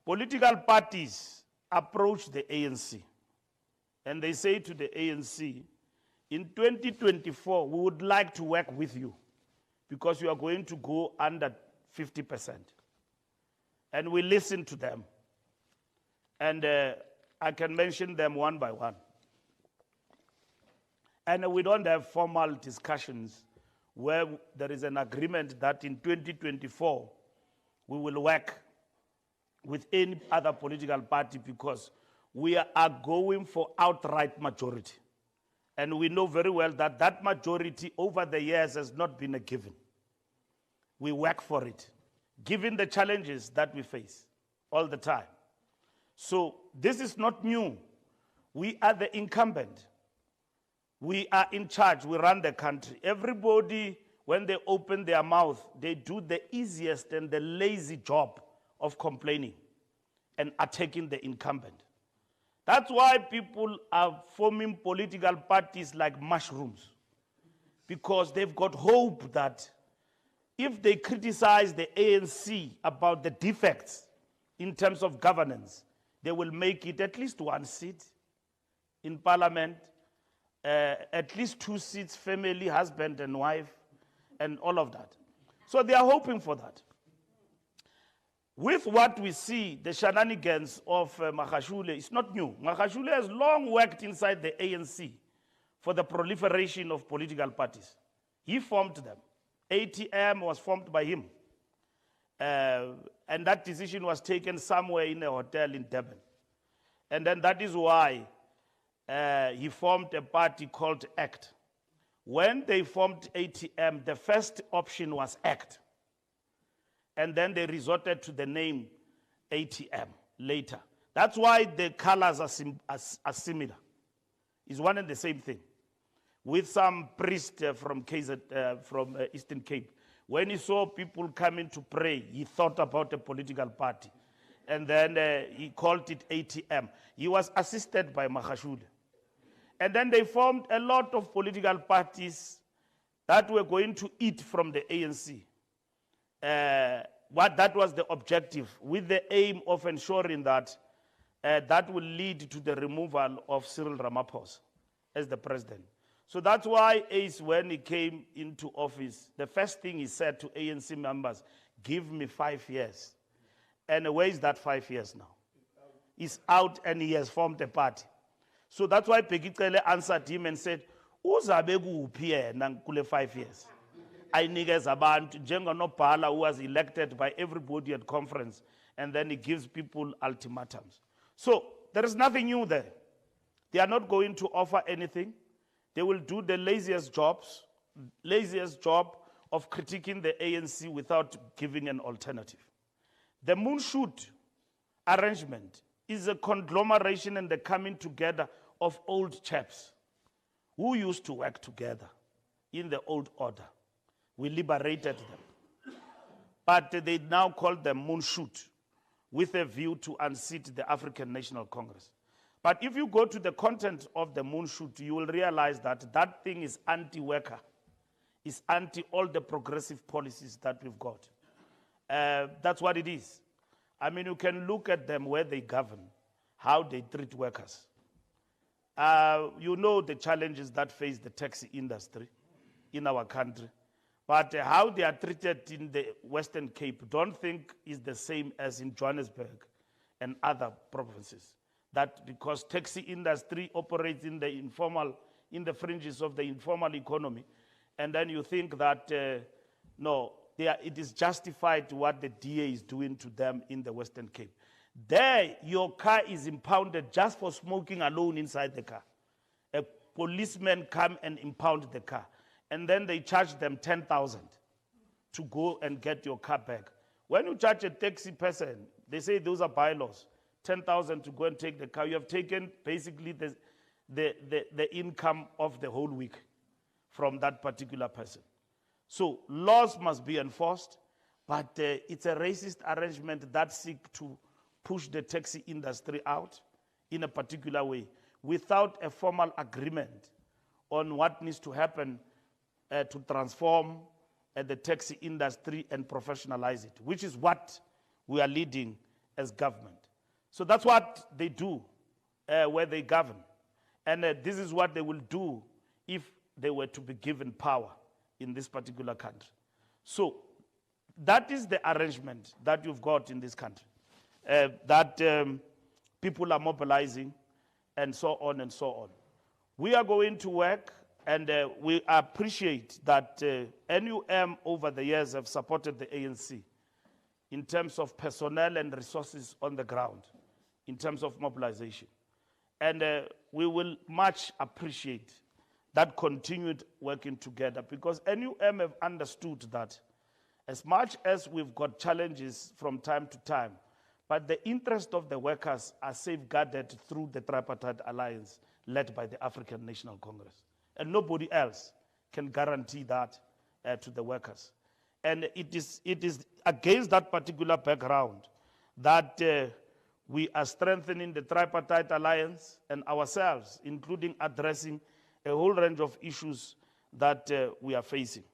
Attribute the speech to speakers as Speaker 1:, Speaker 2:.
Speaker 1: Political parties approach the ANC and they say to the ANC, in 2024, we would like to work with you because you are going to go under 50%. And we listen to them. And I can mention them one by one. And we don't have formal discussions where there is an agreement that in 2024, we will work with any other political party because we are going for outright majority. And we know very well that that majority over the years has not been a given. We work for it, given the challenges that we face all the time. So this is not new. We are the incumbent. We are in charge, we run the country. Everybody, when they open their mouth, they do the easiest and the lazy job of complaining and attacking the incumbent. That's why people are forming political parties like mushrooms, because they've got hope that if they criticize the ANC about the defects in terms of governance, they will make it at least one seat in parliament, at least 2 seats, family, husband and wife, and all of that. So they are hoping for that. With what we see, the shenanigans of Magashule, it's not new. Magashule has long worked inside the ANC for the proliferation of political parties. He formed them. ATM was formed by him. And that decision was taken somewhere in a hotel in Durban. And then that is why he formed a party called ACT. When they formed ATM, the first option was ACT. And then they resorted to the name ATM later. That's why the colors are similar. It's one and the same thing. With some priest from Eastern Cape, when he saw people coming to pray, he thought about a political party. And then he called it ATM. He was assisted by Magashule. And then they formed a lot of political parties that were going to eat from the ANC. That was the objective, with the aim of ensuring that that will lead to the removal of Cyril Ramaphosa as the president. So that's why Ace, when he came into office, the first thing he said to ANC members, give me 5 years. And where is that 5 years now? He's out and he has formed a party. So that's why Pegitele answered him and said, uzabe kuphi yena kule 5 years? Ayinikeza abantu njengonobhala who was elected by everybody at conference, and then he gives people ultimatums. So there is nothing new there. They are not going to offer anything. They will do the laziest job of critiquing the ANC without giving an alternative. The moonshoot arrangement is a conglomeration and the coming together of old chaps who used to work together in the old order. We liberated them. But they now call them moonshoot with a view to unseat the African National Congress. But if you go to the content of the moonshoot, you will realize that that thing is anti-worker. It's anti all the progressive policies that we've got. That's what it is. I mean, you can look at them where they govern, how they treat workers. You know the challenges that face the taxi industry in our country. But how they are treated in the Western Cape, don't think is the same as in Johannesburg and other provinces. That because taxi industry operates in the fringes of the informal economy, and then you think that, no, it is justified what the DA is doing to them in the Western Cape. There, your car is impounded just for smoking alone inside the car. A policeman come and impound the car. And then they charge them 10,000 to go and get your car back. When you charge a taxi person, they say those are bylaws, 10,000 to go and take the car. You have taken basically the income of the whole week from that particular person. So laws must be enforced, but it's a racist arrangement that seeks to push the taxi industry out in a particular way without a formal agreement on what needs to happen to transform the taxi industry and professionalize it, which is what we are leading as government. So that's what they do where they govern. And this is what they will do if they were to be given power in this particular country. So that is the arrangement that you've got in this country, that people are mobilizing and so on and so on. We are going to work, and we appreciate that NUM over the years have supported the ANC in terms of personnel and resources on the ground, in terms of mobilization. And we will much appreciate that continued working together, because NUM have understood that as much as we've got challenges from time to time, but the interest of the workers are safeguarded through the tripartite alliance led by the African National Congress. And nobody else can guarantee that to the workers. And it is against that particular background that we are strengthening the tripartite alliance and ourselves, including addressing a whole range of issues that we are facing.